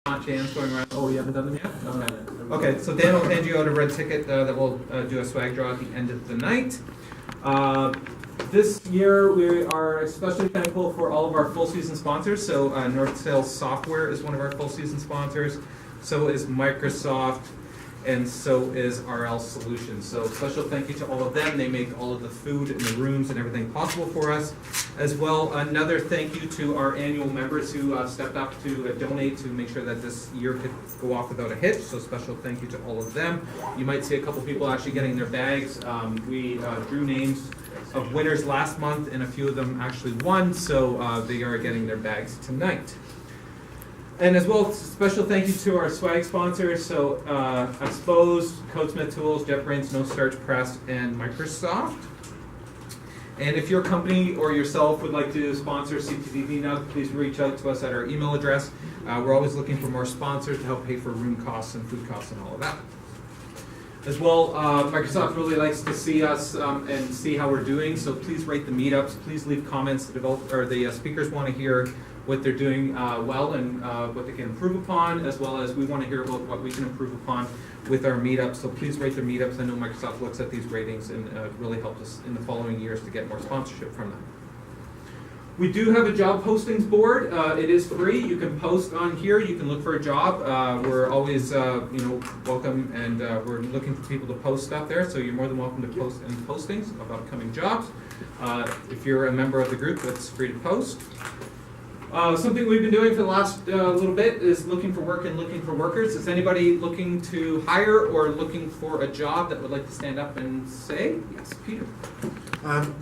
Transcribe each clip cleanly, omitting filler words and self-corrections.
Dan's going around. Oh, you haven't done them yet? Okay. Okay, so Dan will hand you out a red ticket that we'll do a swag draw at the end of the night. This year we are especially thankful for all of our full season sponsors. So North Sales Software is one of our full season sponsors. So is Microsoft, and so is RL Solutions. So special thank you to all of them. They make all of the food and the rooms and everything possible for us. As well, another thank you to our annual members who stepped up to donate to make sure that this year could go off without a hitch. So special thank you to all of them. You might see a couple people actually getting their bags. We drew names of winners last month, and a few of them actually won, so they are getting their bags tonight. And as well, special thank you to our swag sponsors, so Expose, Codesmith Tools, JetBrains, No Starch Press, and Microsoft. And if your company or yourself would like to sponsor CTV meetup, please reach out to us at our email address. We're always looking for more sponsors to help pay for room costs and food costs and all of that. As well, Microsoft really likes to see us and see how we're doing, so please rate the meetups, please leave comments. The speakers want to hear what they're doing well and what they can improve upon, as well as we want to hear about what we can improve upon with our meetups. So please rate their meetups. I know Microsoft looks at these ratings and really helps us in the following years to get more sponsorship from them. We do have a job postings board. It is free. You can post on here. You can look for a job. We're always, welcome, and we're looking for people to post stuff there. So you're more than welcome to post any postings of upcoming jobs. If you're a member of the group, that's free to post. Something we've been doing for the last little bit is looking for work and looking for workers. Is anybody looking to hire or looking for a job that would like to stand up and say? Yes, Peter.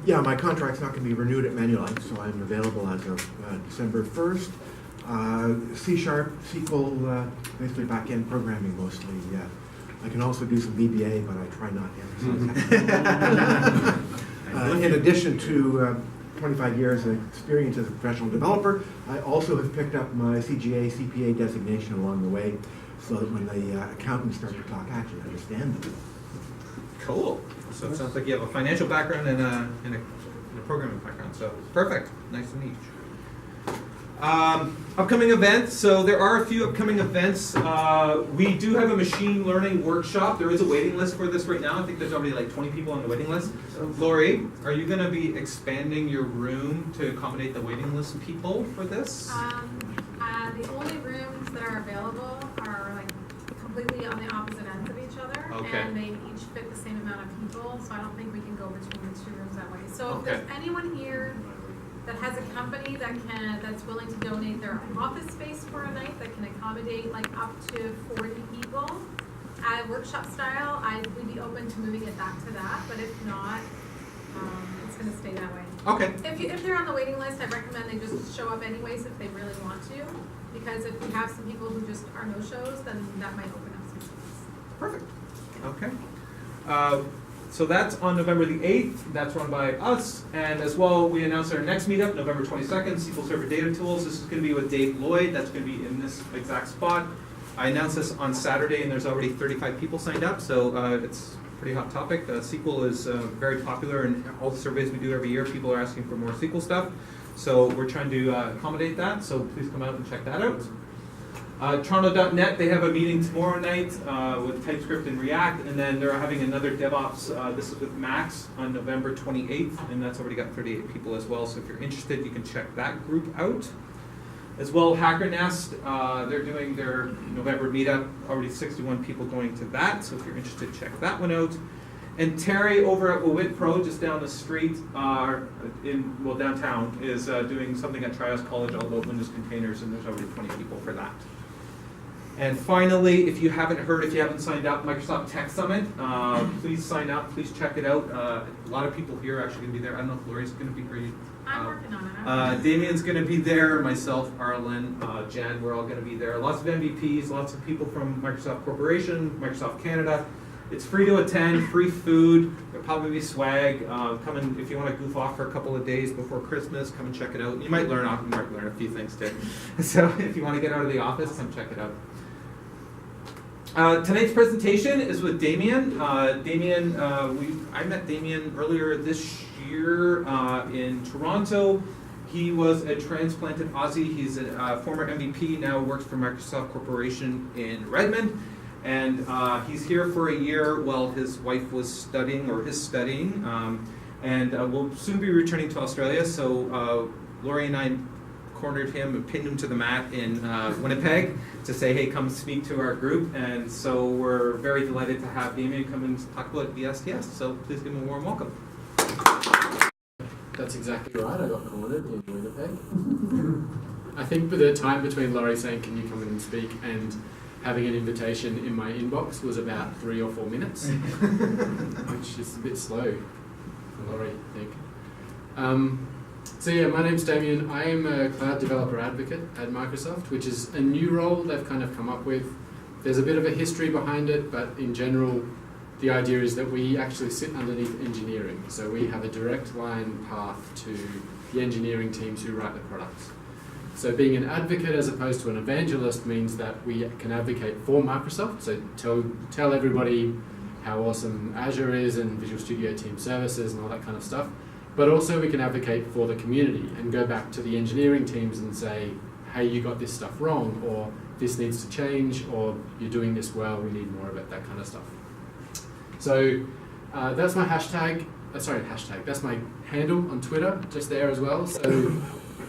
Yeah, my contract's not going to be renewed at Manulife, so I'm available as of December 1st. C#, SQL, basically back-end programming mostly. Yeah. I can also do some VBA, but I try not to. In addition to 25 years of experience as a professional developer, I also have picked up my CGA, CPA designation along the way, so that when the accountants start to talk, I actually understand them. Cool. So it sounds like you have a financial background and a programming background. So perfect. Nice and neat. Upcoming events. So there are a few upcoming events. We do have a machine learning workshop. There is a waiting list for this right now. I think there's already like 20 people on the waiting list. Lori, are you going to be expanding your room to accommodate the waiting list people for this? The only rooms that are available are like completely on the opposite ends of each other, okay. And they each fit the same amount of people, so I don't think we can go between the two rooms that way. So okay. If there's anyone here that has a company that's willing to donate their office space for a night that can accommodate like up to 40 people at workshop style, we'd be open to moving it back to that, but if not, it's going to stay that way. Okay. If they're on the waiting list, I recommend they just show up anyways if they really want to, because if we have some people who just are no-shows, then that might open up some seats. Perfect. Okay. So that's on November the 8th. That's run by us. And as well, we announced our next meetup, November 22nd, SQL Server Data Tools. This is going to be with Dave Lloyd. That's going to be in this exact spot. I announced this on Saturday, and there's already 35 people signed up, so it's a pretty hot topic. SQL is very popular in all the surveys we do every year. People are asking for more SQL stuff. So we're trying to accommodate that, so please come out and check that out. Toronto.NET, they have a meeting tomorrow night with TypeScript and React, and then they're having another DevOps, this is with Max, on November 28th, and that's already got 38 people as well, so if you're interested, you can check that group out. As well, Hacker Nest, they're doing their November meetup, already 61 people going to that, so if you're interested, check that one out. And Terry over at WIT Pro, just down the street, downtown, is doing something at Trios College all about Windows containers, and there's already 20 people for that. And finally, if you haven't signed up, Microsoft Tech Summit, please sign up, please check it out. A lot of people here are actually going to be there. I don't know if Lori's going to be here. I'm working on it. Damian's going to be there, myself, Arlen, Jen, we're all going to be there. Lots of MVPs, lots of people from Microsoft Corporation, Microsoft Canada. It's free to attend, free food, there'll probably be swag. Come in if you want to goof off for a couple of days before Christmas, come and check it out. You might learn a few things too. So if you want to get out of the office, come check it out. Tonight's presentation is with Damian. I met Damian earlier this year in Toronto. He was a transplanted Aussie. He's a former MVP, now works for Microsoft Corporation in Redmond. And he's here for a year while his wife was studying, or is studying. And will soon be returning to Australia. So Lori and I cornered him and pinned him to the mat in Winnipeg to say, hey, come speak to our group. And so we're very delighted to have Damian come and talk about VSTS. So please give him a warm welcome. That's exactly right. I got cornered in Winnipeg. I think the time between Laurie saying, can you come in and speak, and having an invitation in my inbox was about 3 or 4 minutes, which is a bit slow for Laurie, I think. So yeah, my name's Damian. I am a cloud developer advocate at Microsoft, which is a new role they've kind of come up with. There's a bit of a history behind it, but in general, the idea is that we actually sit underneath engineering. So we have a direct line path to the engineering teams who write the products. So being an advocate as opposed to an evangelist means that we can advocate for Microsoft. So tell everybody how awesome Azure is and Visual Studio Team Services and all that kind of stuff. But also we can advocate for the community and go back to the engineering teams and say, hey, you got this stuff wrong, or this needs to change, or you're doing this well, we need more of it, that kind of stuff. So that's my hashtag, that's my handle on Twitter, just there as well. So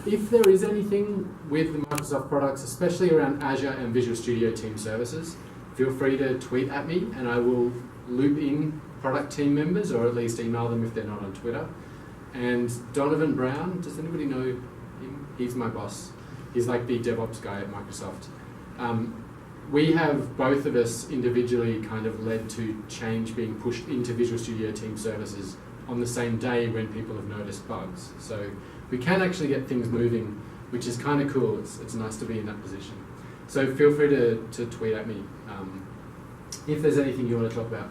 if there is anything with the Microsoft products, especially around Azure and Visual Studio Team Services, feel free to tweet at me and I will loop in product team members, or at least email them if they're not on Twitter. And Donovan Brown, does anybody know him? He's my boss. He's like the DevOps guy at Microsoft. We have, both of us individually, kind of led to change being pushed into Visual Studio Team Services on the same day when people have noticed bugs. So we can actually get things moving, which is kind of cool. It's nice to be in that position. So feel free to tweet at me if there's anything you want to talk about.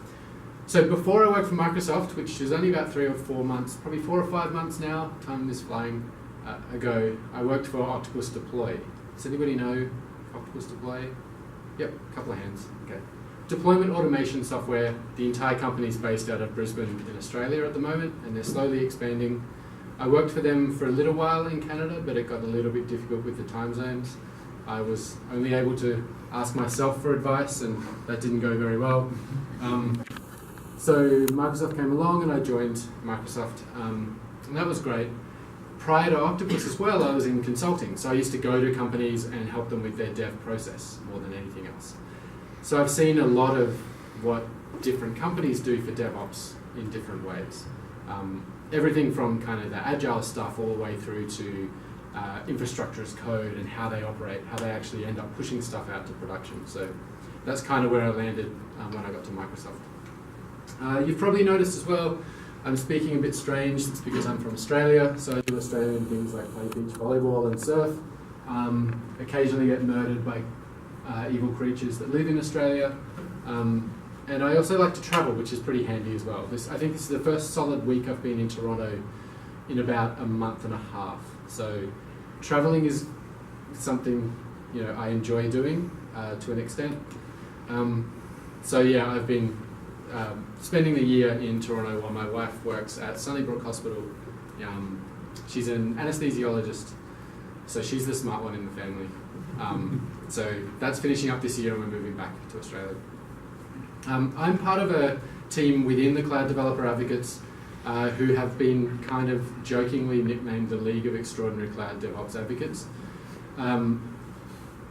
So before I worked for Microsoft, which is only about 3 or 4 months, probably 4 or 5 months now, time is flying, ago, I worked for Octopus Deploy. Does anybody know Octopus Deploy? Yep, a couple of hands. Okay. Deployment automation software. The entire company is based out of Brisbane in Australia at the moment, and they're slowly expanding. I worked for them for a little while in Canada, but it got a little bit difficult with the time zones. I was only able to ask myself for advice, and that didn't go very well. So Microsoft came along and I joined Microsoft, and that was great. Prior to Octopus as well, I was in consulting. So I used to go to companies and help them with their dev process more than anything else. So I've seen a lot of what different companies do for DevOps in different ways. Everything from kind of the agile stuff all the way through to infrastructure as code and how they operate, how they actually end up pushing stuff out to production. So that's kind of where I landed when I got to Microsoft. You've probably noticed as well, I'm speaking a bit strange. It's because I'm from Australia, so I do Australian things like play beach volleyball and surf. Occasionally get murdered by evil creatures that live in Australia. And I also like to travel, which is pretty handy as well. I think this is the first solid week I've been in Toronto in about a month and a half. So traveling is something I enjoy doing to an extent. So yeah, I've been spending the year in Toronto while my wife works at Sunnybrook Hospital. She's an anesthesiologist, so she's the smart one in the family. So that's finishing up this year and we're moving back to Australia. I'm part of a team within the Cloud Developer Advocates who have been kind of jokingly nicknamed the League of Extraordinary Cloud DevOps Advocates.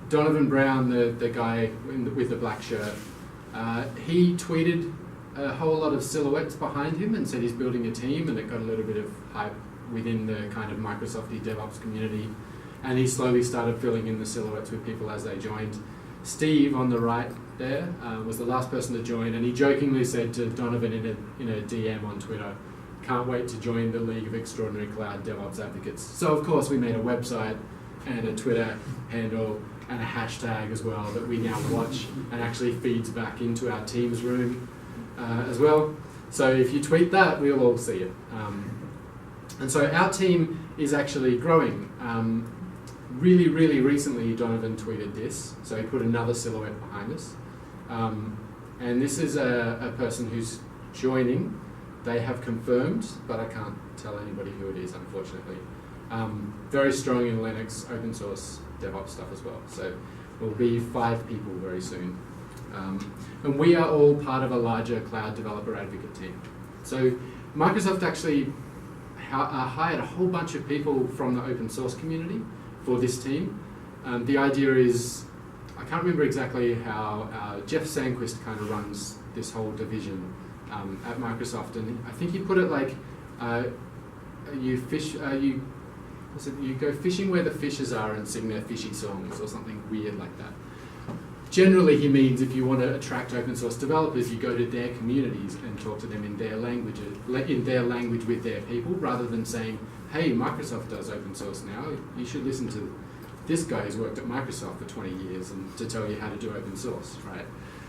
Donovan Brown, the guy with the black shirt, he tweeted a whole lot of silhouettes behind him and said he's building a team, and it got a little bit of hype within the kind of Microsoft-y DevOps community, and he slowly started filling in the silhouettes with people as they joined. Steve on the right there was the last person to join, and he jokingly said to Donovan in a DM on Twitter, "Can't wait to join the League of Extraordinary Cloud DevOps Advocates." So of course we made a website and a Twitter handle and a hashtag as well that we now watch and actually feeds back into our Teams room as well. So if you tweet that, we'll all see it. And so our team is actually growing. Really, really recently, Donovan tweeted this. So he put another silhouette behind us. And this is a person who's joining. They have confirmed, but I can't tell anybody who it is, unfortunately. Very strong in Linux, open source, DevOps stuff as well. So we'll be 5 people very soon. And we are all part of a larger cloud developer advocate team. So Microsoft actually hired a whole bunch of people from the open source community for this team. The idea is, I can't remember exactly how Jeff Sandquist kind of runs this whole division at Microsoft, and I think he put it like you go fishing where the fishes are and sing their fishy songs or something weird like that. Generally, he means if you want to attract open source developers, you go to their communities and talk to them in their language with their people, rather than saying, hey, Microsoft does open source now, you should listen to this guy who's worked at Microsoft for 20 years and to tell you how to do open source, right?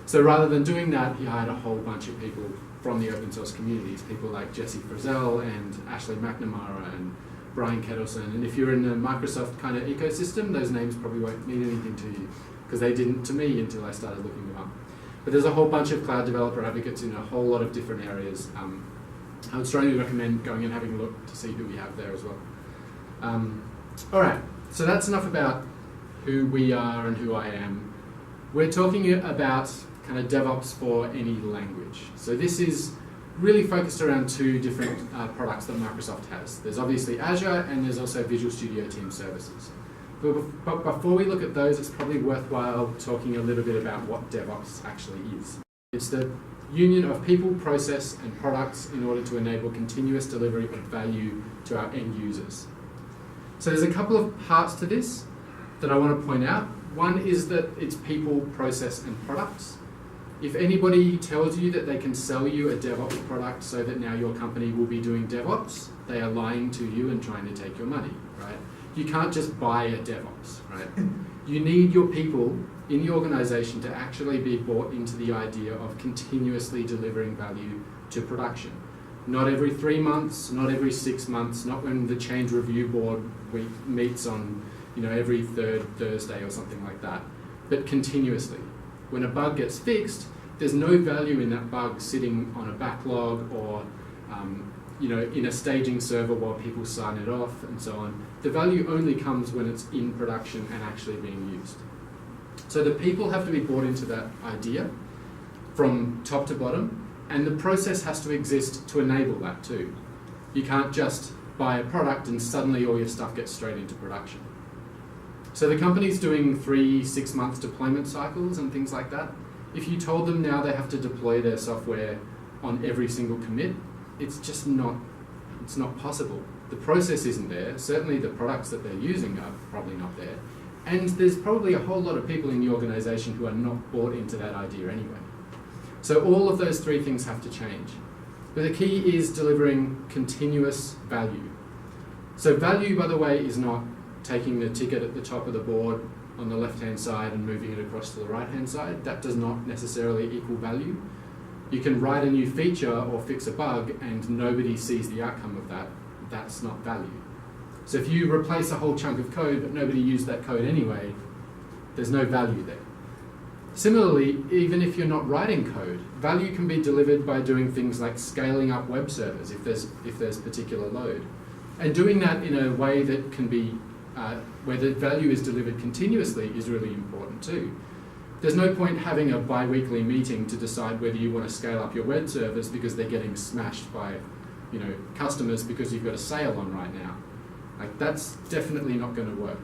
So rather than doing that, he hired a whole bunch of people from the open source communities, people like Jesse Frizzell and Ashley McNamara and Brian Kettleson. And if you're in the Microsoft kind of ecosystem, those names probably won't mean anything to you, because they didn't to me until I started looking them up. But there's a whole bunch of cloud developer advocates in a whole lot of different areas. I would strongly recommend going and having a look to see who we have there as well. All right, so that's enough about who we are and who I am. We're talking about kind of DevOps for any language. So this is really focused around 2 different products that Microsoft has. There's obviously Azure, and there's also Visual Studio Team Services. But before we look at those, it's probably worthwhile talking a little bit about what DevOps actually is. It's the union of people, process, and products in order to enable continuous delivery of value to our end users. So there's a couple of parts to this that I want to point out. One is that it's people, process, and products. If anybody tells you that they can sell you a DevOps product so that now your company will be doing DevOps, they are lying to you and trying to take your money, right? You can't just buy a DevOps, right? You need your people in the organization to actually be bought into the idea of continuously delivering value to production. Not every 3 months, not every 6 months, not when the change review board week meets on, every 3rd Thursday or something like that, but continuously. When a bug gets fixed, there's no value in that bug sitting on a backlog or in a staging server while people sign it off and so on. The value only comes when it's in production and actually being used. So the people have to be bought into that idea from top to bottom, and the process has to exist to enable that too. You can't just buy a product and suddenly all your stuff gets straight into production. So the company's doing 3-6 month deployment cycles and things like that. If you told them now they have to deploy their software on every single commit, it's not possible. The process isn't there. Certainly the products that they're using are probably not there. And there's probably a whole lot of people in the organization who are not bought into that idea anyway. So all of those 3 things have to change. But the key is delivering continuous value. So value, by the way, is not taking the ticket at the top of the board on the left-hand side and moving it across to the right-hand side. That does not necessarily equal value. You can write a new feature or fix a bug and nobody sees the outcome of that. That's not value. So if you replace a whole chunk of code but nobody used that code anyway, there's no value there. Similarly, even if you're not writing code, value can be delivered by doing things like scaling up web servers if there's particular load. And doing that in a way that can be where the value is delivered continuously is really important too. There's no point having a bi-weekly meeting to decide whether you want to scale up your web servers because they're getting smashed by customers because you've got a sale on right now. Like, that's definitely not going to work.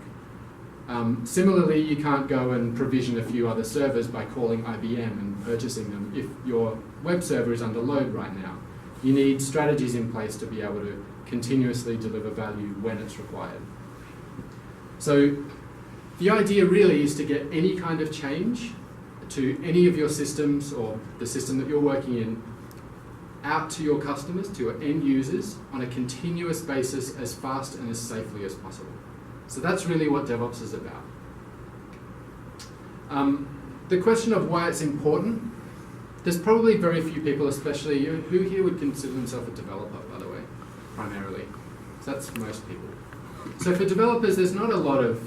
Similarly, you can't go and provision a few other servers by calling IBM and purchasing them if your web server is under load right now. You need strategies in place to be able to continuously deliver value when it's required. So the idea really is to get any kind of change to any of your systems or the system that you're working in out to your customers, to your end users, on a continuous basis as fast and as safely as possible. So that's really what DevOps is about. The question of why it's important, there's probably very few people, especially who here would consider themselves a developer, by the way, primarily. So that's most people. So for developers, there's not a lot of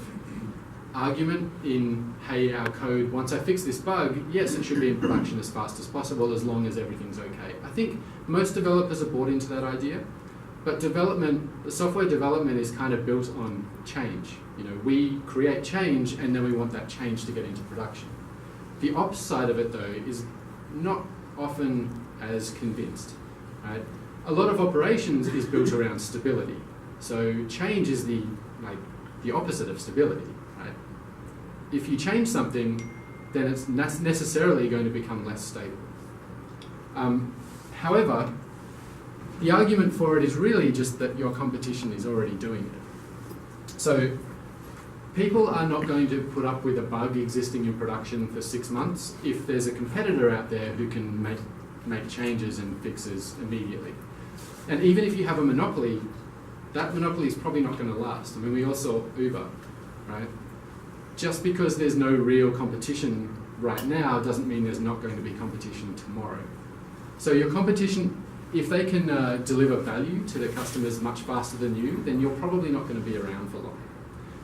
argument in, hey, our code, once I fix this bug, yes, it should be in production as fast as possible as long as everything's okay. I think most developers are bought into that idea. But development, the software development is kind of built on change. You know, we create change and then we want that change to get into production. The ops side of it though is not often as convinced, right? A lot of operations is built around stability. So change is the opposite of stability, right? If you change something, then it's necessarily going to become less stable. However, the argument for it is really just that your competition is already doing it. So people are not going to put up with a bug existing in production for 6 months if there's a competitor out there who can make changes and fixes immediately. And even if you have a monopoly, that monopoly is probably not going to last. I mean, we all saw Uber, right? Just because there's no real competition right now doesn't mean there's not going to be competition tomorrow. So your competition, if they can deliver value to their customers much faster than you, then you're probably not going to be around for long.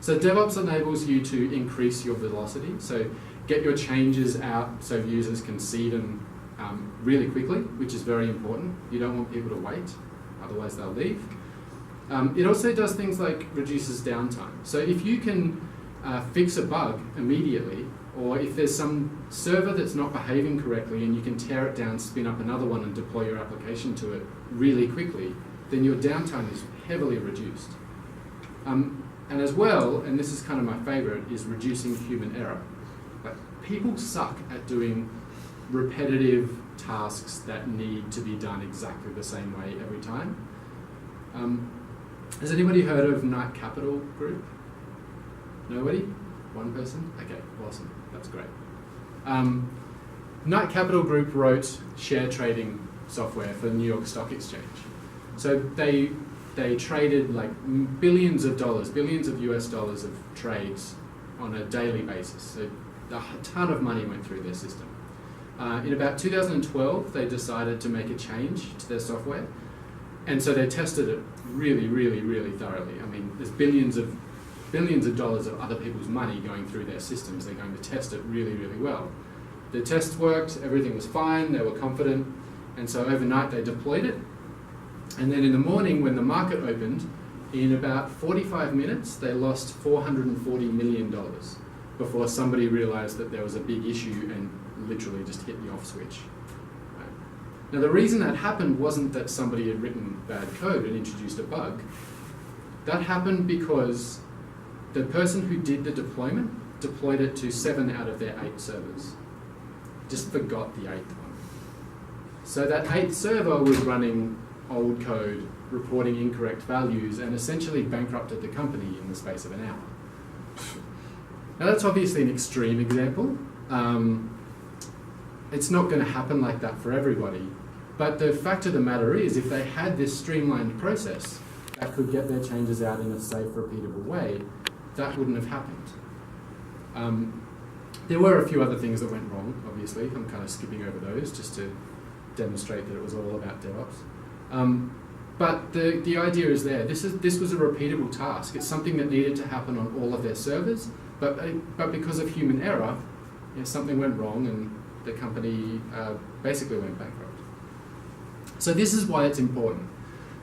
So DevOps enables you to increase your velocity, so get your changes out so users can see them really quickly, which is very important. You don't want people to wait, otherwise they'll leave. It also does things like reduces downtime. So if you can fix a bug immediately, or if there's some server that's not behaving correctly and you can tear it down, spin up another one and deploy your application to it really quickly, then your downtime is heavily reduced. And as well, and this is kind of my favorite, is reducing human error. Like, people suck at doing repetitive tasks that need to be done exactly the same way every time. Has anybody heard of Knight Capital Group? Nobody? One person? Okay, awesome. That's great. Knight Capital Group wrote share trading software for the New York Stock Exchange. So they traded like billions of US dollars of trades on a daily basis. So a ton of money went through their system. In about 2012, they decided to make a change to their software. And so they tested it really, really, really thoroughly. I mean, there's billions of dollars of other people's money going through their systems. They're going to test it really, really well. The tests worked, everything was fine, they were confident, and so overnight they deployed it. And then in the morning when the market opened, in about 45 minutes, they lost $440 million before somebody realized that there was a big issue and literally just hit the off switch. Right? Now the reason that happened wasn't that somebody had written bad code and introduced a bug. That happened because the person who did the deployment deployed it to 7 out of their 8 servers. Just forgot the 8th one. So that 8th server was running old code, reporting incorrect values, and essentially bankrupted the company in the space of an hour. Now that's obviously an extreme example. It's not going to happen like that for everybody. But the fact of the matter is, if they had this streamlined process that could get their changes out in a safe, repeatable way, that wouldn't have happened. There were a few other things that went wrong, obviously. I'm kind of skipping over those just to demonstrate that it was all about DevOps. But the idea is there. This was a repeatable task. It's something that needed to happen on all of their servers, but because of human error, something went wrong and the company basically went bankrupt. So this is why it's important.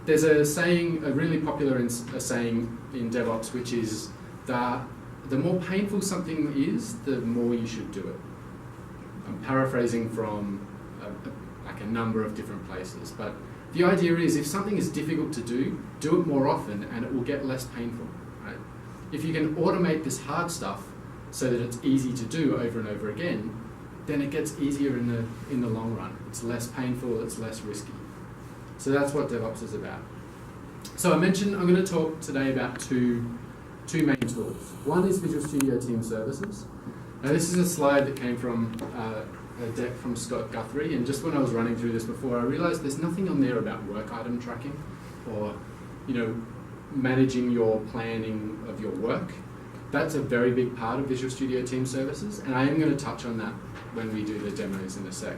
There's a saying, a really popular saying in DevOps, which is that the more painful something is, the more you should do it. I'm paraphrasing from like a number of different places, but the idea is if something is difficult to do it more often and it will get less painful. Right? If you can automate this hard stuff so that it's easy to do over and over again, then it gets easier in the long run. It's less painful, it's less risky. So that's what DevOps is about. So I mentioned I'm going to talk today about two main tools. One is Visual Studio Team Services. Now this is a slide that came from a deck from Scott Guthrie, and just when I was running through this before, I realized there's nothing on there about work item tracking or, managing your planning of your work. That's a very big part of Visual Studio Team Services, and I am going to touch on that when we do the demos in a sec.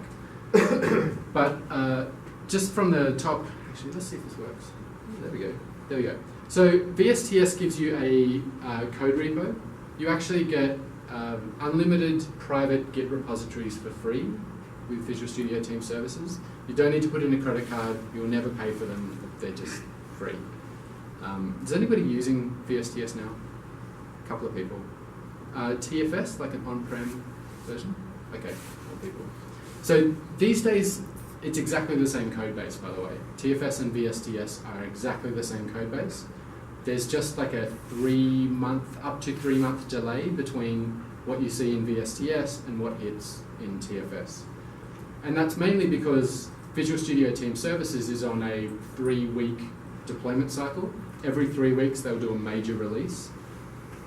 But just from the top, actually, let's see if this works. There we go. So VSTS gives you a code repo. You actually get unlimited private Git repositories for free with Visual Studio Team Services. You don't need to put in a credit card. You'll never pay for them. They're just free. Is anybody using VSTS now? A couple of people. TFS, like an on-prem version? Okay, more people. So these days, it's exactly the same code base, by the way. TFS and VSTS are exactly the same code base. There's just like a up to 3 month delay between what you see in VSTS and what hits in TFS. And that's mainly because Visual Studio Team Services is on a 3-week deployment cycle. Every 3 weeks they'll do a major release.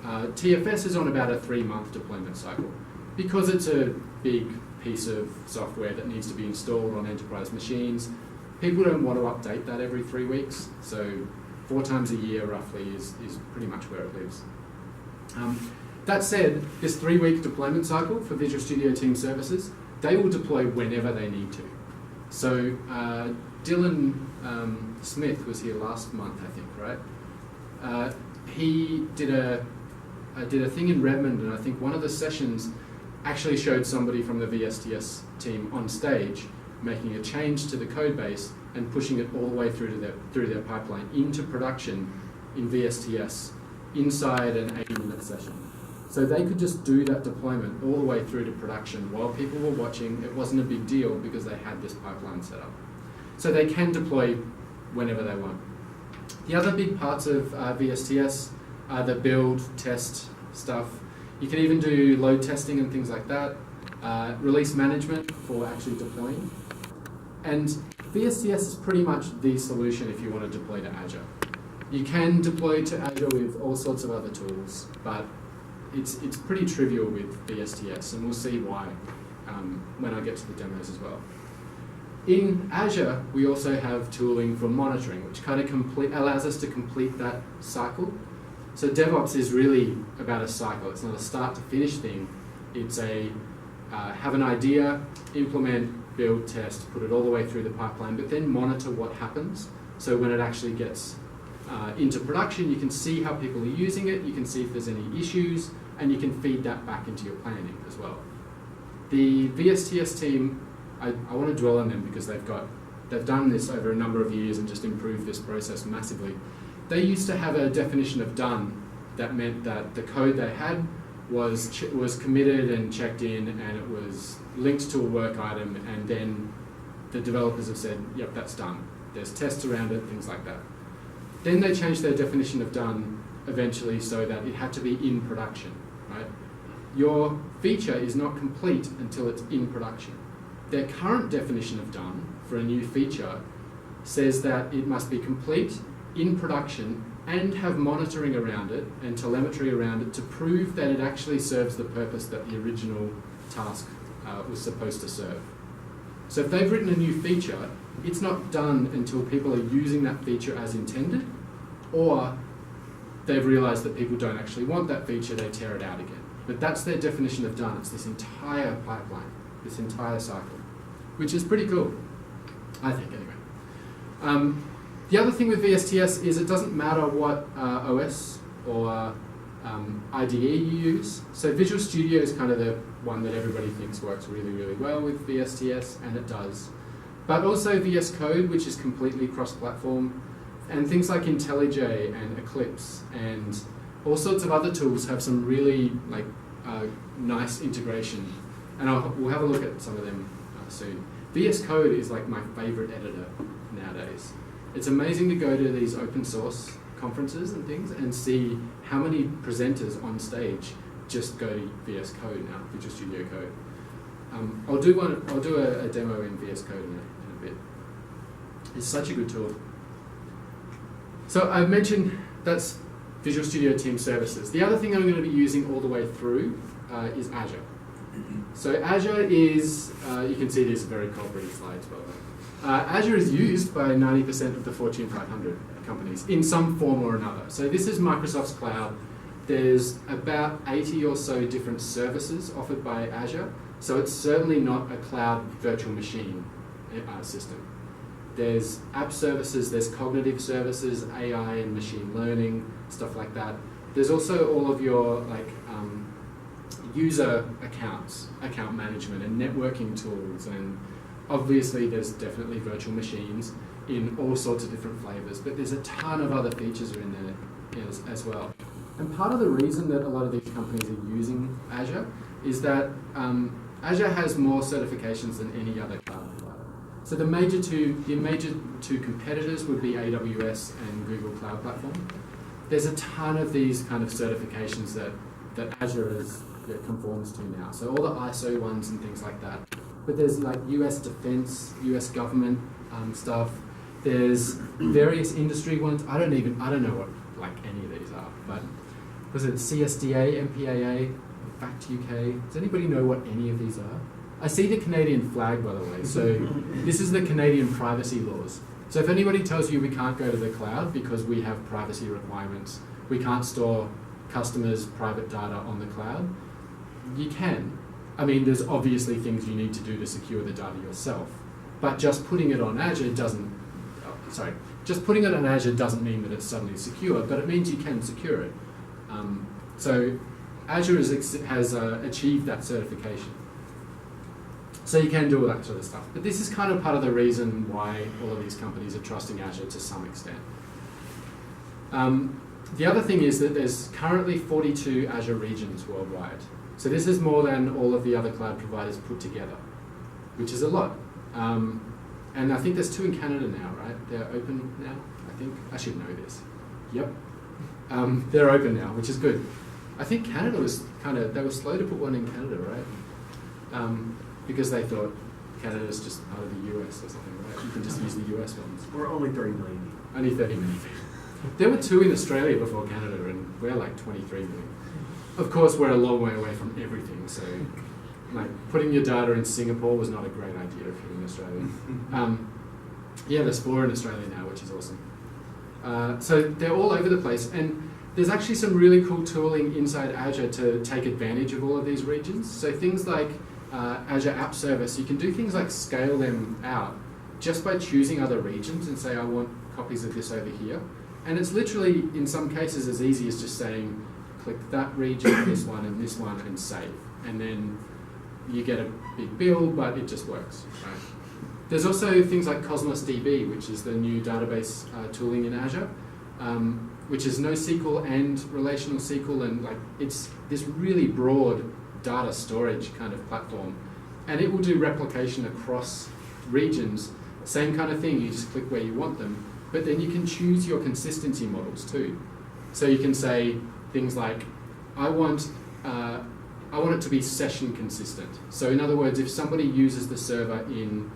TFS is on about a 3-month deployment cycle. Because it's a big piece of software that needs to be installed on enterprise machines, people don't want to update that every 3 weeks, so 4 times a year roughly is pretty much where it lives. That said, this 3-week deployment cycle for Visual Studio Team Services, they will deploy whenever they need to. So Dylan Smith was here last month, I think, right? He did a thing in Redmond, and I think one of the sessions actually showed somebody from the VSTS team on stage making a change to the code base and pushing it all the way through their pipeline into production in VSTS inside an 8-minute session. So they could just do that deployment all the way through to production while people were watching. It wasn't a big deal because they had this pipeline set up. So they can deploy whenever they want. The other big parts of VSTS are the build, test stuff. You can even do load testing and things like that. Release management for actually deploying. And VSTS is pretty much the solution if you want to deploy to Azure. You can deploy to Azure with all sorts of other tools, but it's pretty trivial with VSTS, and we'll see why when I get to the demos as well. In Azure, we also have tooling for monitoring, which kind of allows us to complete that cycle. So DevOps is really about a cycle. It's not a start to finish thing. It's a have an idea, implement, build, test, put it all the way through the pipeline, but then monitor what happens. So when it actually gets into production, you can see how people are using it, you can see if there's any issues, and you can feed that back into your planning as well. The VSTS team, I want to dwell on them because they've done this over a number of years and just improved this process massively. They used to have a definition of done that meant that the code they had was committed and checked in, and it was linked to a work item, and then the developers have said, yep, that's done. There's tests around it, things like that. Then they changed their definition of done eventually so that it had to be in production, right? Your feature is not complete until it's in production. Their current definition of done for a new feature says that it must be complete, in production, and have monitoring around it and telemetry around it to prove that it actually serves the purpose that the original task was supposed to serve. So if they've written a new feature, it's not done until people are using that feature as intended, or they've realized that people don't actually want that feature, they tear it out again. But that's their definition of done. It's this entire pipeline, this entire cycle, which is pretty cool, I think, anyway. The other thing with VSTS is it doesn't matter what OS or IDE you use. So Visual Studio is kind of the one that everybody thinks works really, really well with VSTS, and it does. But also VS Code, which is completely cross-platform, and things like IntelliJ and Eclipse and all sorts of other tools have some really nice integration. And we'll have a look at some of them soon. VS Code is like my favorite editor nowadays. It's amazing to go to these open source conferences and things and see how many presenters on stage just go to VS Code now, Visual Studio Code. I'll do a demo in VS Code in a bit. It's such a good tool. So I've mentioned that's Visual Studio Team Services. The other thing I'm going to be using all the way through is Azure. So Azure is, you can see these very corporate slides, by the way. Azure is used by 90% of the Fortune 500 companies in some form or another. So this is Microsoft's cloud. There's about 80 or so different services offered by Azure. So it's certainly not a cloud virtual machine system. There's app services, there's cognitive services, AI and machine learning, stuff like that. There's also all of your user accounts, account management and networking tools, and obviously there's definitely virtual machines. in all sorts of different flavors, but there's a ton of other features are in there as well. And part of the reason that a lot of these companies are using Azure is that Azure has more certifications than any other cloud provider. So the major two competitors would be AWS and Google Cloud Platform. There's a ton of these kind of certifications that Azure conforms to now. So all the ISO ones and things like that. But there's like US defense, US government stuff. There's various industry ones. I don't know what like any of these are, but was it CSDA, MPAA, Fact UK? Does anybody know what any of these are? I see the Canadian flag, by the way. So this is the Canadian privacy laws. So if anybody tells you we can't go to the cloud because we have privacy requirements, we can't store customers' private data on the cloud, you can. I mean, there's obviously things you need to do to secure the data yourself, but just putting it on Azure doesn't mean that it's suddenly secure, but it means you can secure it. So Azure has achieved that certification. So you can do all that sort of stuff. But this is kind of part of the reason why all of these companies are trusting Azure to some extent. The other thing is that there's currently 42 Azure regions worldwide. So this is more than all of the other cloud providers put together, which is a lot. And I think there's 2 in Canada now, right? They're open now, I think. I should know this. Yep. They're open now, which is good. I think Canada was they were slow to put one in Canada, right? Because they thought Canada's just part of the US or something, right? You can just use the US ones. We're only 30 million. Only 30 million. There were 2 in Australia before Canada, and we're like 23 million. Of course, we're a long way away from everything, so like putting your data in Singapore was not a great idea if you're in Australia. Yeah, there's 4 in Australia now, which is awesome. So they're all over the place, and there's actually some really cool tooling inside Azure to take advantage of all of these regions. So things like Azure App Service, you can do things like scale them out just by choosing other regions and say, I want copies of this over here. And it's literally, in some cases, as easy as just saying, click that region, this one, and save. And then you get a big bill, but it just works, right? There's also things like Cosmos DB, which is the new database tooling in Azure, which is NoSQL and relational SQL, and like it's this really broad data storage kind of platform. And it will do replication across regions, same kind of thing, you just click where you want them, but then you can choose your consistency models too. So you can say things like, I want it to be session consistent. So in other words, if somebody uses the server in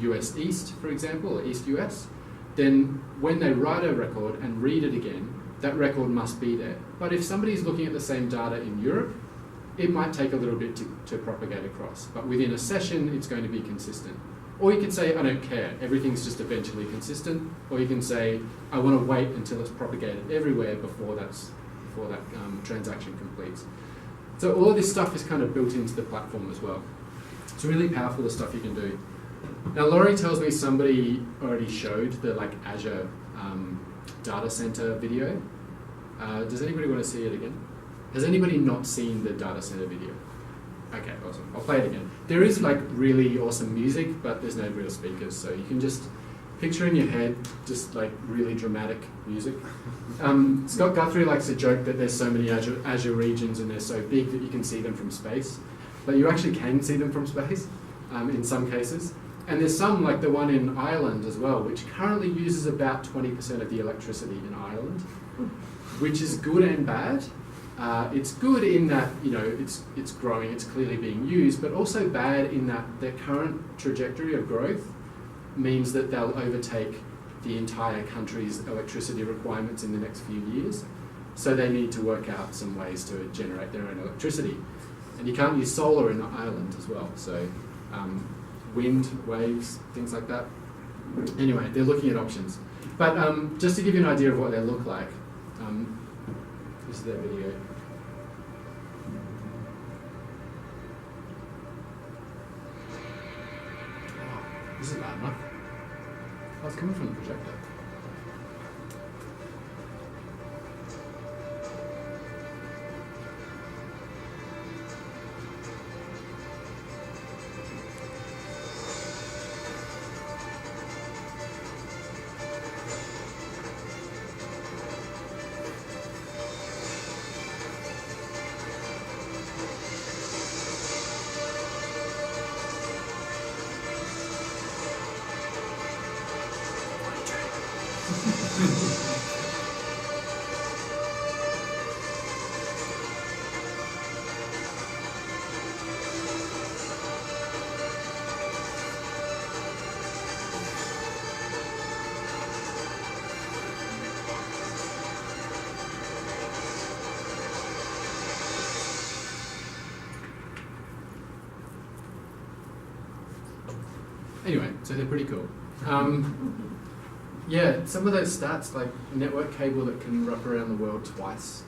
US East, for example, or East US, then when they write a record and read it again, that record must be there. But if somebody's looking at the same data in Europe, it might take a little bit to propagate across. But within a session, it's going to be consistent. Or you could say, I don't care, everything's just eventually consistent. Or you can say, I want to wait until it's propagated everywhere before that transaction completes. So all of this stuff is kind of built into the platform as well. It's really powerful, the stuff you can do. Now, Laurie tells me somebody already showed the Azure data center video. Does anybody want to see it again? Has anybody not seen the data center video? Okay, awesome. I'll play it again. There is really awesome music, but there's no real speakers, so you can just picture in your head just really dramatic music. Scott Guthrie likes to joke that there's so many Azure regions and they're so big that you can see them from space, but you actually can see them from space in some cases. And there's some, like the one in Ireland as well, which currently uses about 20% of the electricity in Ireland, which is good and bad. It's good in that, it's growing, it's clearly being used, but also bad in that their current trajectory of growth means that they'll overtake the entire country's electricity requirements in the next few years. So they need to work out some ways to generate their own electricity. And you can't use solar in Ireland as well, so wind, waves, things like that. Anyway, they're looking at options. But just to give you an idea of what they look like, this is their video. This is loud enough. Oh, it's coming from the projector. Anyway, so they're pretty cool. Yeah, some of those stats, like network cable that can wrap around the world twice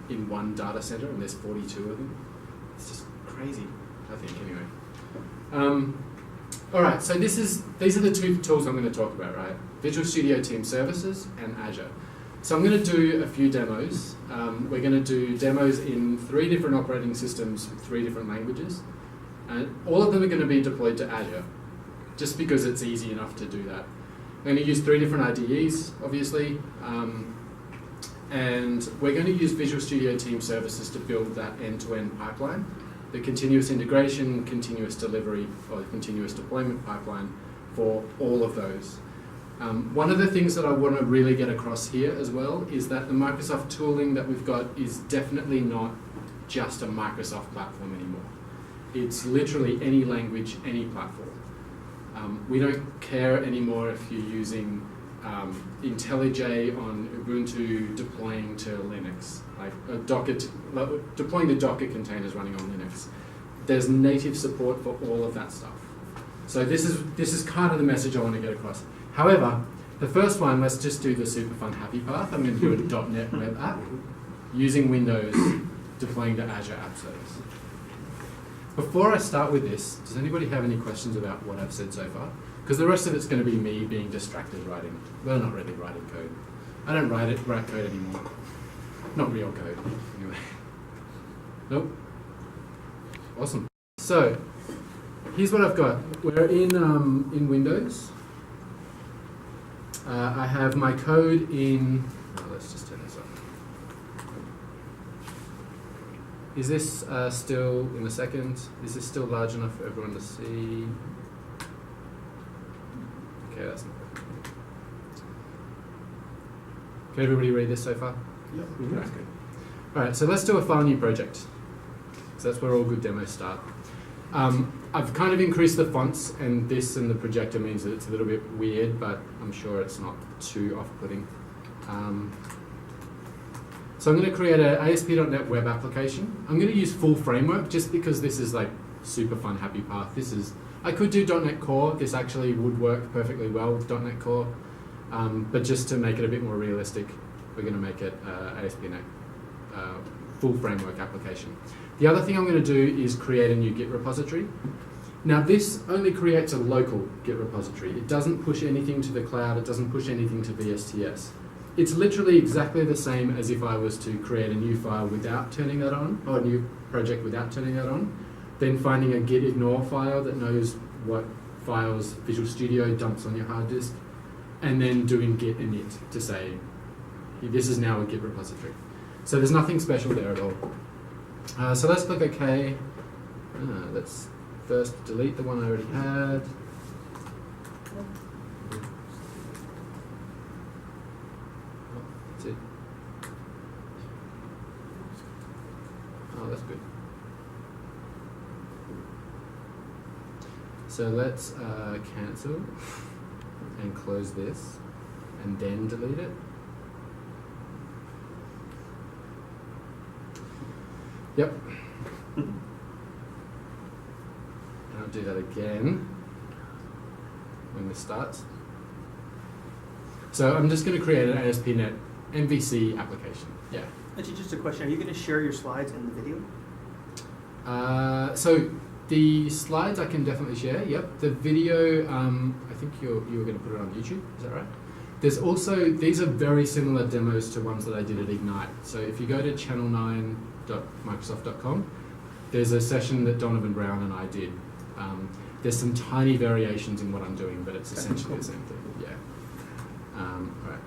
in one data center, and there's 42 of them. It's just crazy, I think, anyway. All right, so these are the two tools I'm going to talk about, right? Visual Studio Team Services and Azure. So I'm going to do a few demos. We're going to do demos in 3 different operating systems, 3 different languages. And all of them are going to be deployed to Azure, just because it's easy enough to do that. I'm going to use 3 different IDEs, obviously, and we're going to use Visual Studio Team Services to build that end-to-end pipeline, the continuous integration, continuous delivery, or continuous deployment pipeline for all of those. One of the things that I want to really get across here as well is that the Microsoft tooling that we've got is definitely not just a Microsoft platform anymore. It's literally any language, any platform. We don't care anymore if you're using IntelliJ on Ubuntu deploying to Linux, like deploying the Docker containers running on Linux. There's native support for all of that stuff. So this is kind of the message I want to get across. However, the first one, let's just do the super fun happy path. I'm going to do a .NET Web App using Windows, deploying to Azure App Service. Before I start with this, does anybody have any questions about what I've said so far? Because the rest of it's going to be me being distracted writing. Well, not really writing code. I don't write code anymore. Not real code, anyway. Nope. Awesome. So, here's what I've got. We're in Windows. I have my code in... Oh, let's just turn this off. Is this still, in a second, is this still large enough for everyone to see? Okay, that's not good. Can everybody read this so far? Yep, that's good. All right, so let's do a file new project. So that's where all good demos start. I've kind of increased the fonts, and this and the projector means that it's a little bit weird, but I'm sure it's not too off-putting. So I'm going to create an ASP.NET Web Application. I'm going to use full framework just because this is like super fun, happy path. I could do .NET Core. This actually would work perfectly well with .NET Core. But just to make it a bit more realistic, we're going to make it ASP.NET full framework application. The other thing I'm going to do is create a new Git repository. Now this only creates a local Git repository. It doesn't push anything to the cloud. It doesn't push anything to VSTS. It's literally exactly the same as if I was to create a new file without turning that on, or a new project without turning that on, then finding a git ignore file that knows what files Visual Studio dumps on your hard disk, and then doing git init to say, this is now a Git repository. So there's nothing special there at all. So let's click OK. Let's first delete the one I already had. That's it. Oh, that's good. So let's cancel and close this and then delete it. Yep. And I'll do that again when this starts. So I'm just going to create an ASP.NET MVC application. Yeah. Actually, just a question. Are you going to share your slides in the video? So the slides I can definitely share. Yep. The video, I think you were going to put it on YouTube. Is that right? There's also, these are very similar demos to ones that I did at Ignite. So if you go to channel9.microsoft.com, there's a session that Donovan Brown and I did. There's some tiny variations in what I'm doing, but it's essentially the same thing. Yeah. All right.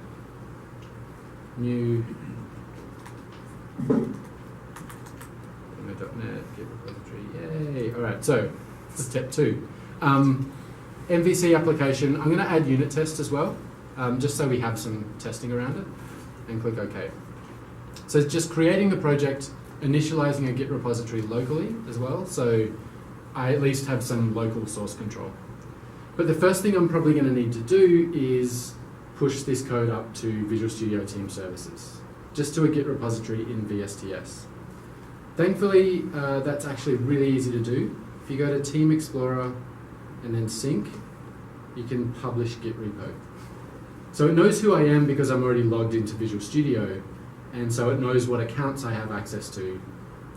New .NET Git repository. Yay! All right. So step 2. MVC application. I'm going to add unit test as well. just so we have some testing around it, and click OK. So it's just creating the project, initializing a Git repository locally as well, so I at least have some local source control. But the first thing I'm probably going to need to do is push this code up to Visual Studio Team Services, just to a Git repository in VSTS. Thankfully, that's actually really easy to do. If you go to Team Explorer and then sync, you can publish Git repo. So it knows who I am because I'm already logged into Visual Studio, and so it knows what accounts I have access to.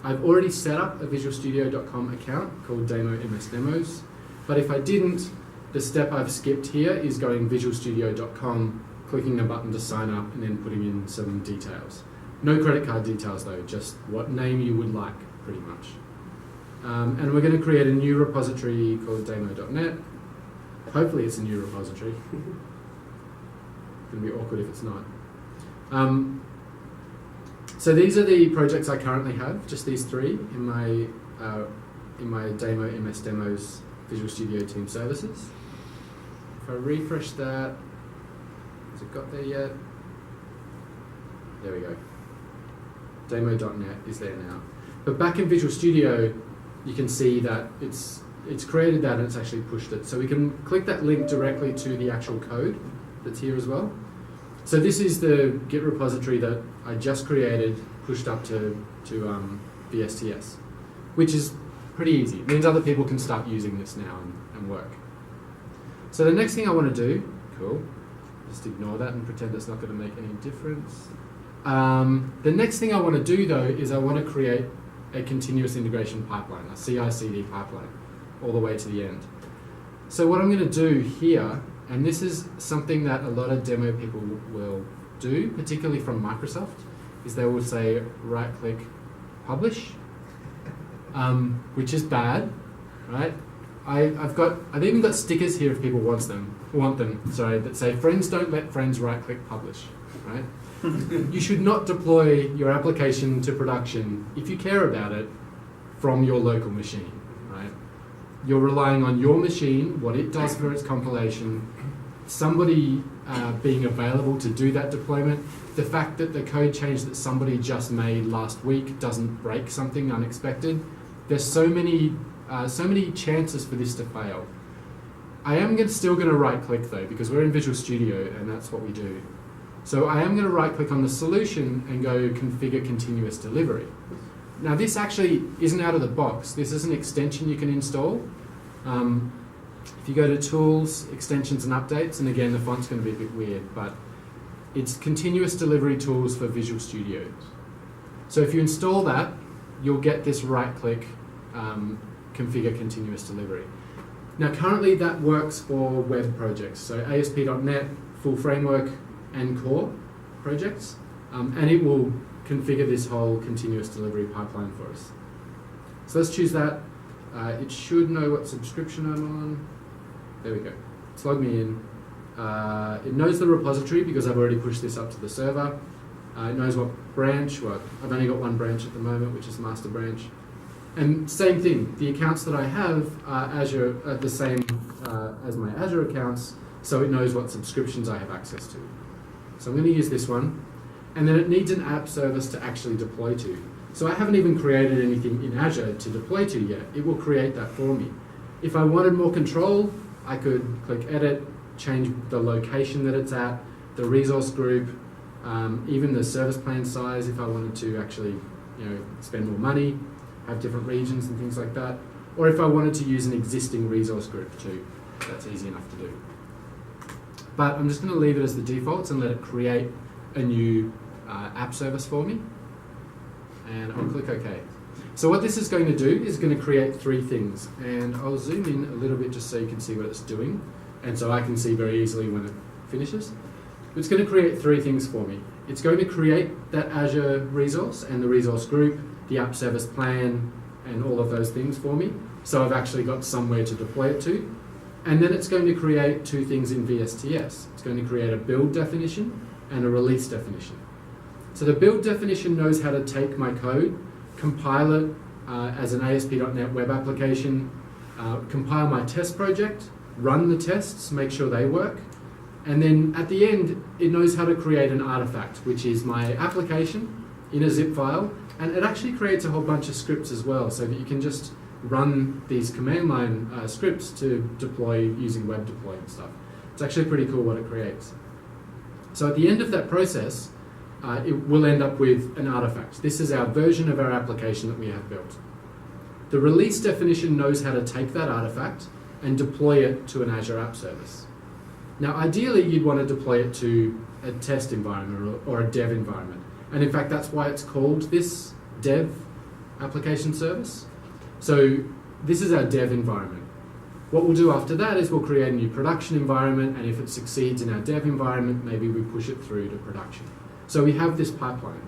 I've already set up a visualstudio.com account called Demo MS Demos, but if I didn't, the step I've skipped here is going visualstudio.com, clicking the button to sign up, and then putting in some details. No credit card details though, just what name you would like, pretty much. And we're going to create a new repository called demo.net. Hopefully it's a new repository. It's going to be awkward if it's not. So these are the projects I currently have, just these three in my Demo MS Demos Visual Studio Team Services. If I refresh that, has it got there yet? There we go. Demo.net is there now. But back in Visual Studio, you can see that it's created that and it's actually pushed it. So we can click that link directly to the actual code that's here as well. So this is the Git repository that I just created, pushed up to VSTS, which is pretty easy. It means other people can start using this now and work. So the next thing I want to do, cool, just ignore that and pretend it's not going to make any difference. The next thing I want to do though is I want to create a continuous integration pipeline, a CI/CD pipeline, all the way to the end. So what I'm going to do here, and this is something that a lot of demo people will do, particularly from Microsoft, is they will say right-click, publish, which is bad, right? I've even got stickers here if people want them, that say friends don't let friends right-click publish, right? You should not deploy your application to production if you care about it from your local machine, right? You're relying on your machine, what it does for its compilation, somebody being available to do that deployment, the fact that the code change that somebody just made last week doesn't break something unexpected. There's so many chances for this to fail. I am still going to right-click though, because we're in Visual Studio and that's what we do. So I am going to right-click on the solution and go configure continuous delivery. Now this actually isn't out of the box. This is an extension you can install. If you go to Tools, Extensions and Updates, and again the font's going to be a bit weird, but it's continuous delivery tools for Visual Studio. So if you install that, you'll get this right-click configure continuous delivery. Now currently that works for web projects, so ASP.NET, full framework, and core projects, and it will configure this whole continuous delivery pipeline for us. So let's choose that. It should know what subscription I'm on. There we go. It's logged me in. It knows the repository because I've already pushed this up to the server. It knows what branch. Well, I've only got one branch at the moment, which is master branch. And same thing, the accounts that I have are the same as my Azure accounts, so it knows what subscriptions I have access to. So I'm going to use this one, and then it needs an app service to actually deploy to. So I haven't even created anything in Azure to deploy to yet. It will create that for me. If I wanted more control, I could click Edit, change the location that it's at, the resource group, even the service plan size if I wanted to actually spend more money, have different regions and things like that. Or if I wanted to use an existing resource group too, that's easy enough to do. But I'm just going to leave it as the defaults and let it create a new app service for me. And I'll click OK. So what this is going to do is going to create three things. And I'll zoom in a little bit just so you can see what it's doing. And so I can see very easily when it finishes. It's going to create three things for me. It's going to create that Azure resource and the resource group, the app service plan, and all of those things for me. So I've actually got somewhere to deploy it to. And then it's going to create two things in VSTS. It's going to create a build definition and a release definition. So the build definition knows how to take my code, compile it as an ASP.NET Web Application, compile my test project, run the tests, make sure they work, And then at the end, it knows how to create an artifact, which is my application in a zip file. And it actually creates a whole bunch of scripts as well, so that you can just run these command line scripts to deploy using web deploy and stuff. It's actually pretty cool what it creates. So at the end of that process, it will end up with an artifact. This is our version of our application that we have built. The release definition knows how to take that artifact and deploy it to an Azure App Service. Now, ideally, you'd want to deploy it to a test environment or a dev environment. And in fact, that's why it's called this dev application service. So this is our dev environment. What we'll do after that is we'll create a new production environment, and if it succeeds in our dev environment, maybe we push it through to production. So we have this pipeline.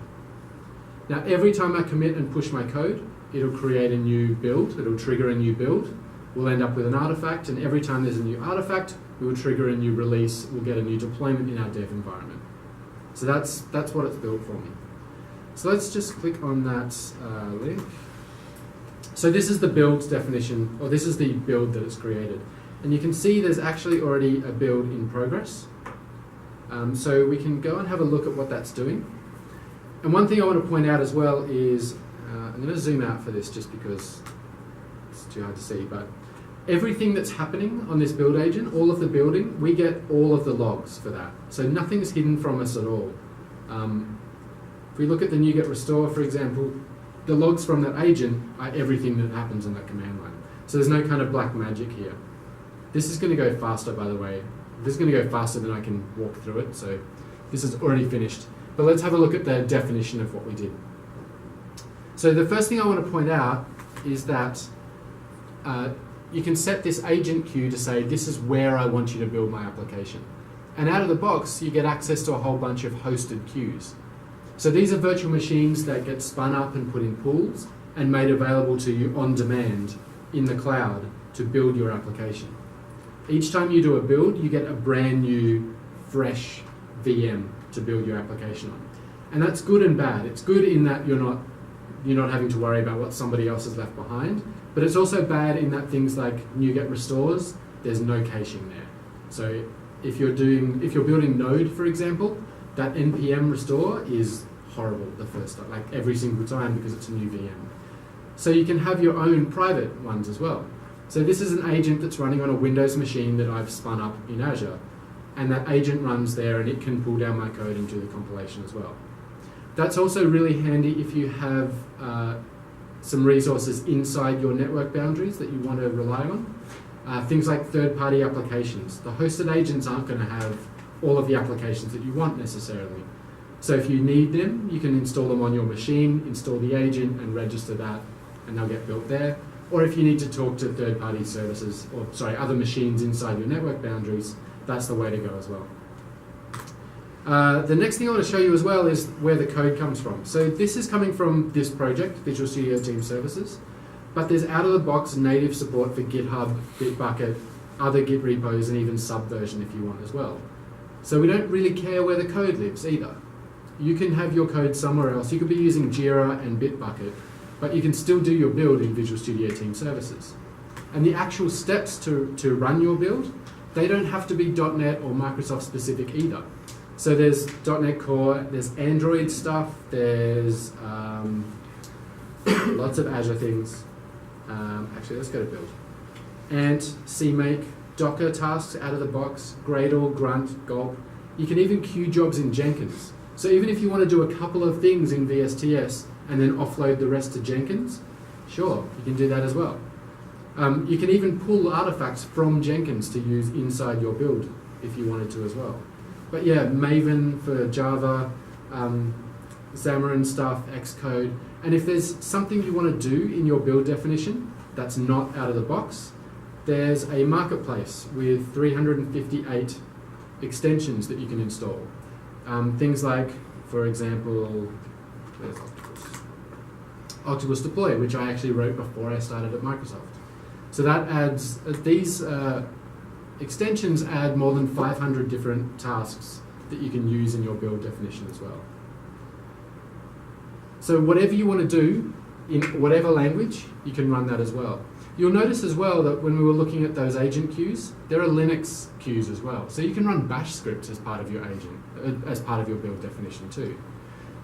Now, every time I commit and push my code, it'll create a new build, it'll trigger a new build. We'll end up with an artifact, and every time there's a new artifact, we will trigger a new release, we'll get a new deployment in our dev environment. So that's what it's built for me. So let's just click on that link. So this is the build definition, or this is the build that it's created. And you can see there's actually already a build in progress. So we can go and have a look at what that's doing. And one thing I want to point out as well is, I'm going to zoom out for this just because it's too hard to see, but everything that's happening on this build agent, all of the building, we get all of the logs for that. So nothing's hidden from us at all. If we look at the NuGet restore, for example, the logs from that agent are everything that happens on that command line. So there's no kind of black magic here. This is going to go faster, by the way. This is going to go faster than I can walk through it, so this is already finished. But let's have a look at the definition of what we did. So the first thing I want to point out is that you can set this agent queue to say, this is where I want you to build my application. And out of the box, you get access to a whole bunch of hosted queues. So these are virtual machines that get spun up and put in pools and made available to you on demand in the cloud to build your application. Each time you do a build, you get a brand new, fresh VM to build your application on. And that's good and bad. It's good in that you're not having to worry about what somebody else has left behind, but it's also bad in that things like NuGet restores, there's no caching there. So if you're building Node, for example, that npm restore is horrible the first time, like every single time, because it's a new VM. So you can have your own private ones as well. So this is an agent that's running on a Windows machine that I've spun up in Azure, and that agent runs there and it can pull down my code and do the compilation as well. That's also really handy if you have some resources inside your network boundaries that you want to rely on. Things like third-party applications. The hosted agents aren't going to have all of the applications that you want necessarily. So if you need them, you can install them on your machine, install the agent and register that, and they'll get built there. Or if you need to talk to third-party services, or sorry, other machines inside your network boundaries, that's the way to go as well. The next thing I want to show you as well is where the code comes from. So this is coming from this project, Visual Studio Team Services, but there's out-of-the-box native support for GitHub, Bitbucket, other Git repos, and even Subversion if you want as well. So we don't really care where the code lives either. You can have your code somewhere else. You could be using Jira and Bitbucket, but you can still do your build in Visual Studio Team Services. And the actual steps to run your build, they don't have to be .NET or Microsoft specific either. So there's .NET Core, there's Android stuff, there's lots of Azure things. Actually, let's go to build. Ant, CMake, Docker tasks out of the box, Gradle, Grunt, Gulp. You can even queue jobs in Jenkins. So even if you want to do a couple of things in VSTS and then offload the rest to Jenkins, sure, you can do that as well. You can even pull artifacts from Jenkins to use inside your build if you wanted to as well. But yeah, Maven for Java, Xamarin stuff, Xcode. And if there's something you want to do in your build definition that's not out of the box, there's a marketplace with 358 extensions that you can install. Things like, for example, where's Octopus Deploy, which I actually wrote before I started at Microsoft. So that adds, these extensions add more than 500 different tasks that you can use in your build definition as well. So whatever you want to do, in whatever language, you can run that as well. You'll notice as well that when we were looking at those agent queues, there are Linux queues as well. So you can run bash scripts as part of your agent, as part of your build definition too.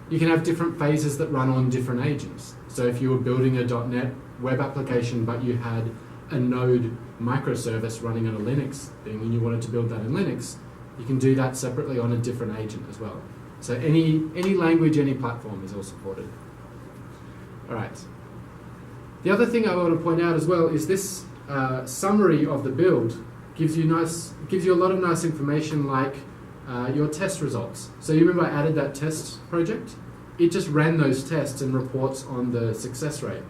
You can have different phases that run on different agents. So if you were building a .NET web application but you had a Node microservice running on a Linux thing and you wanted to build that in Linux, you can do that separately on a different agent as well. So any language, any platform is all supported. All right. The other thing I want to point out as well is this summary of the build gives you a lot of nice information like your test results. So you remember I added that test project? It just ran those tests and reports on the success rate.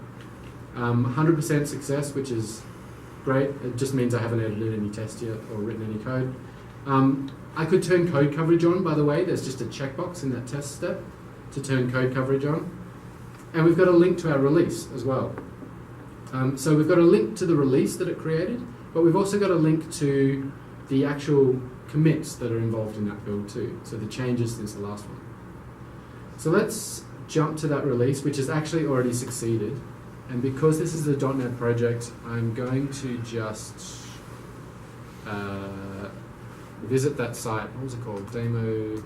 100% success, which is great. It just means I haven't edited any tests yet or written any code. I could turn code coverage on, by the way. There's just a checkbox in that test step to turn code coverage on. And we've got a link to our release as well. So we've got a link to the release that it created, but we've also got a link to the actual commits that are involved in that build too. So the changes since the last one. So let's jump to that release, which has actually already succeeded. And because this is a .NET project, I'm going to just visit that site. What was it called? Demo.net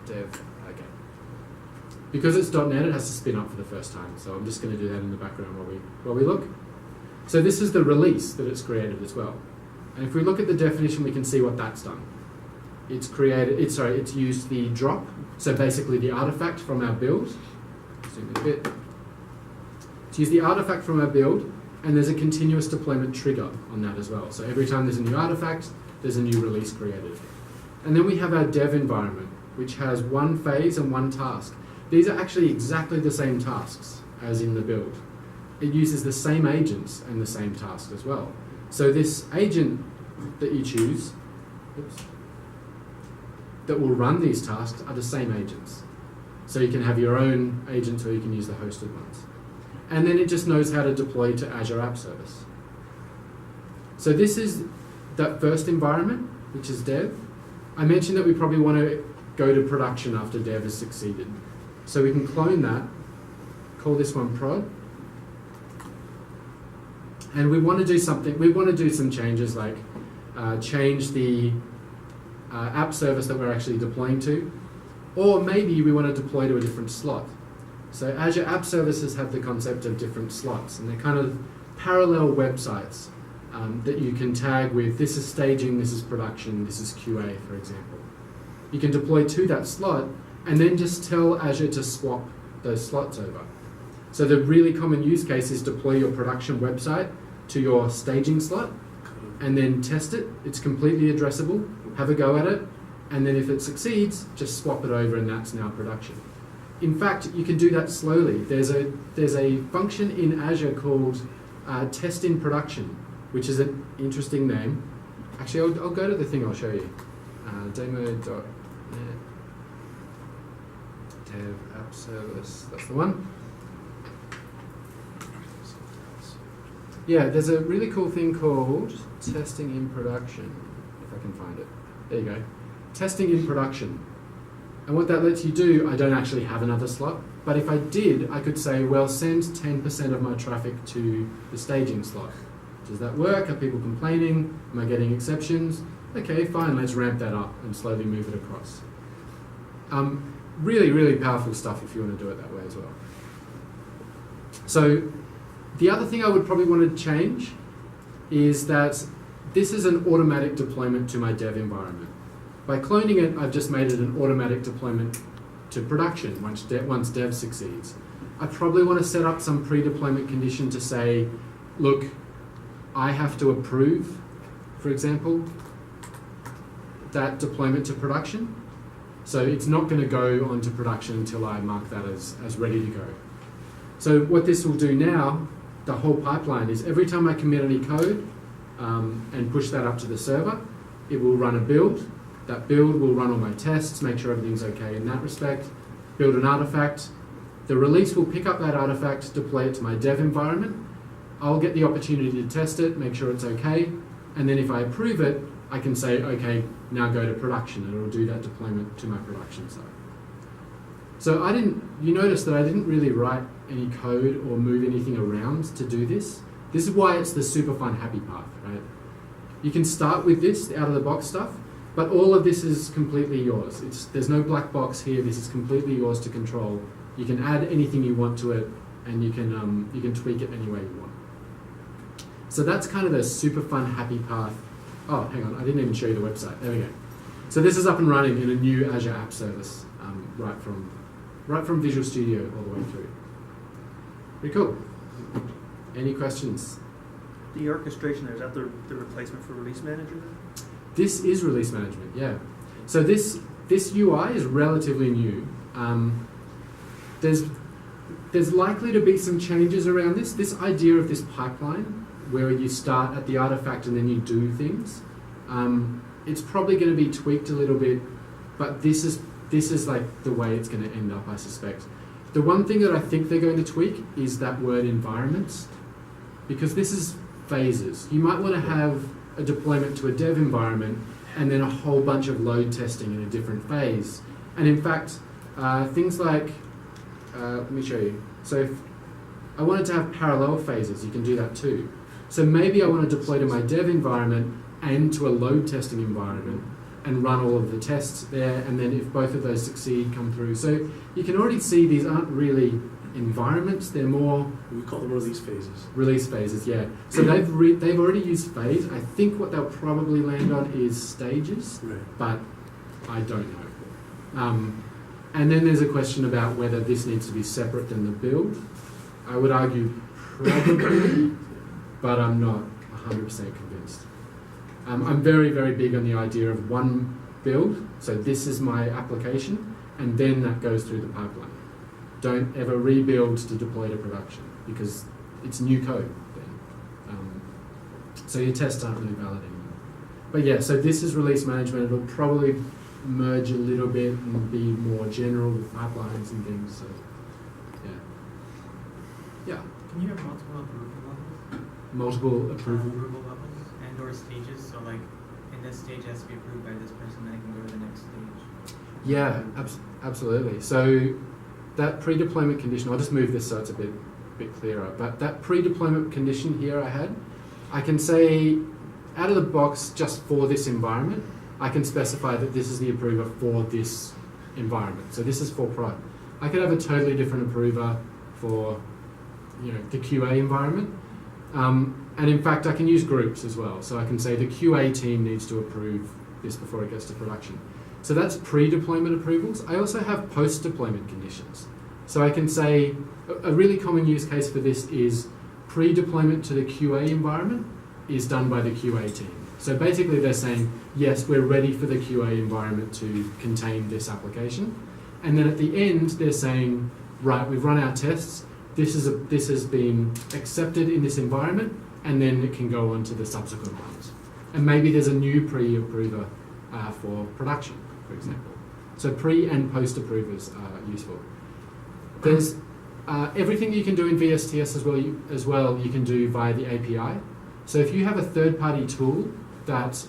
dev. Okay. Because it's .NET, it has to spin up for the first time. So I'm just going to do that in the background while we look. So this is the release that it's created as well. And if we look at the definition, we can see what that's done. It's used the drop, so basically the artifact from our build. Zoom in a bit. It's used the artifact from our build, and there's a continuous deployment trigger on that as well. So every time there's a new artifact, there's a new release created. And then we have our dev environment, which has one phase and one task. These are actually exactly the same tasks as in the build. It uses the same agents and the same task as well. So this agent that you choose, that will run these tasks are the same agents. So you can have your own agents or you can use the hosted ones. And then it just knows how to deploy to Azure App Service. So this is that first environment, which is dev. I mentioned that we probably want to go to production after dev has succeeded. So we can clone that, call this one prod. And we want to do something, we want to do some changes like change the app service that we're actually deploying to, or maybe we want to deploy to a different slot. So Azure App Services have the concept of different slots, and they're kind of parallel websites that you can tag with, this is staging, this is production, this is QA, for example. You can deploy to that slot, and then just tell Azure to swap those slots over. So the really common use case is deploy your production website to your staging slot, and then test it. It's completely addressable. Have a go at it, and then if it succeeds, just swap it over, and that's now production. In fact, you can do that slowly. There's a function in Azure called test in production, which is an interesting name. Actually, I'll go to the thing I'll show you. Demo.net dev app service. That's the one. Yeah, there's a really cool thing called testing in production, if I can find it. There you go. Testing in production. And what that lets you do, I don't actually have another slot, but if I did, I could say, well, send 10% of my traffic to the staging slot. Does that work? Are people complaining? Am I getting exceptions? Okay, fine, let's ramp that up and slowly move it across. Really, really powerful stuff if you want to do it that way as well. So the other thing I would probably want to change is that this is an automatic deployment to my dev environment. By cloning it, I've just made it an automatic deployment to production once dev succeeds. I probably want to set up some pre-deployment condition to say, look, I have to approve, for example, that deployment to production. So it's not going to go onto production until I mark that as ready to go. So what this will do now, the whole pipeline, is every time I commit any code and push that up to the server, it will run a build. That build will run all my tests, make sure everything's okay in that respect, build an artifact. The release will pick up that artifact, deploy it to my dev environment. I'll get the opportunity to test it, make sure it's okay, and then if I approve it, I can say, okay, now go to production, and it'll do that deployment to my production site. So you notice that I didn't really write any code or move anything around to do this. This is why it's the super fun happy path, right? You can start with this out of the box stuff, but all of this is completely yours. There's no black box here. This is completely yours to control. You can add anything you want to it, and you can tweak it any way you want. So that's kind of the super fun happy path. Oh, hang on, I didn't even show you the website. There we go. So this is up and running in a new Azure App Service, right from Visual Studio all the way through. Pretty cool. Any questions? The orchestration there, is that the replacement for Release Manager then? This is release management, yeah. So this UI is relatively new. There's likely to be some changes around this. This idea of this pipeline, where you start at the artifact and then you do things, it's probably going to be tweaked a little bit, but this is like the way it's going to end up, I suspect. The one thing that I think they're going to tweak is that word environments, because this is phases. You might want to have a deployment to a dev environment and then a whole bunch of load testing in a different phase. And in fact, things like, let me show you. So if I wanted to have parallel phases, you can do that too. So maybe I want to deploy to my dev environment and to a load testing environment and run all of the tests there, and then if both of those succeed, come through. So you can already see these aren't really environments, they're more... We call them release phases. Release phases, yeah. So they've already used phase. I think what they'll probably land on is stages, Right. but I don't know. And then there's a question about whether this needs to be separate than the build. I would argue probably, but I'm not 100% convinced. I'm very, very big on the idea of one build. So this is my application, and then that goes through the pipeline. Don't ever rebuild to deploy to production, because it's new code then. So your tests aren't really valid anymore. But yeah, so this is release management. It'll probably merge a little bit and be more general with pipelines and things. So yeah. Can you have multiple approval levels? Multiple approval. Approval levels and/or stages. So like in this stage it has to be approved by this person, then it can go to the next stage. Yeah, absolutely. So that pre-deployment condition, I'll just move this so it's a bit clearer, but that pre-deployment condition here I can say out of the box, just for this environment, I can specify that this is the approver for this environment. So this is for prod. I could have a totally different approver for the QA environment. And in fact, I can use groups as well. So I can say the QA team needs to approve this before it gets to production. So that's pre-deployment approvals. I also have post-deployment conditions. So I can say a really common use case for this is pre-deployment to the QA environment is done by the QA team. So basically they're saying, yes, we're ready for the QA environment to contain this application. And then at the end, they're saying, right, we've run our tests. This has been accepted in this environment, and then it can go on to the subsequent ones. And maybe there's a new pre-approver for production, for example. So pre and post approvers are useful. There's everything you can do in VSTS as well you can do via the API. So if you have a third-party tool that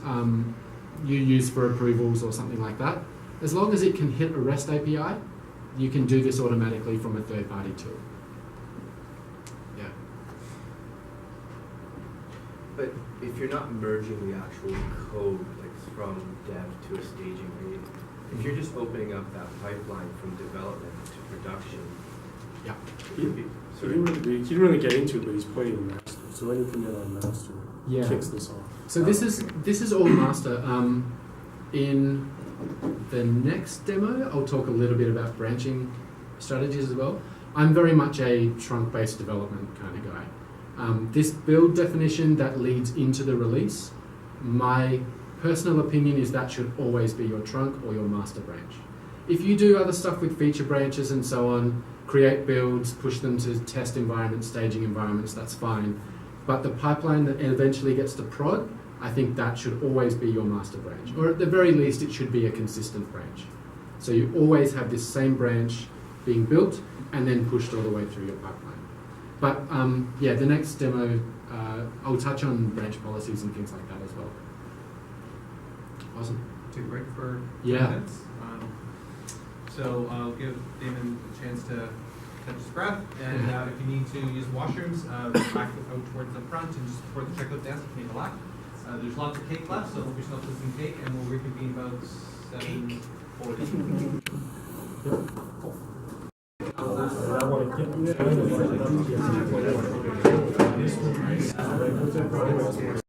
you use for approvals or something like that, as long as it can hit a REST API, you can do this automatically from a third-party tool. Yeah. But if you're not merging the actual code, like from dev to a staging rate, if you're just opening up that pipeline from development to production, Yeah. He didn't really get into it, but he's pointing master. So anything that on master kicks this off. So this is all master. In the next demo, I'll talk a little bit about branching strategies as well. I'm very much a trunk-based development kind of guy. This build definition that leads into the release, my personal opinion is that should always be your trunk or your master branch. If you do other stuff with feature branches and so on, create builds, push them to test environments, staging environments, that's fine. But the pipeline that eventually gets to prod, I think that should always be your master branch. Or at the very least, it should be a consistent branch. So you always have this same branch being built and then pushed all the way through your pipeline. But yeah, the next demo, I'll touch on branch policies and things like that as well. Awesome. Take a break for 10 Yeah. minutes. So I'll give Damon a chance to catch his breath, and if you need to use washrooms, back out towards the front and just before the checkout desk, make a left. There's lots of cake left, so help yourself to some cake, and we'll reconvene about 7:40.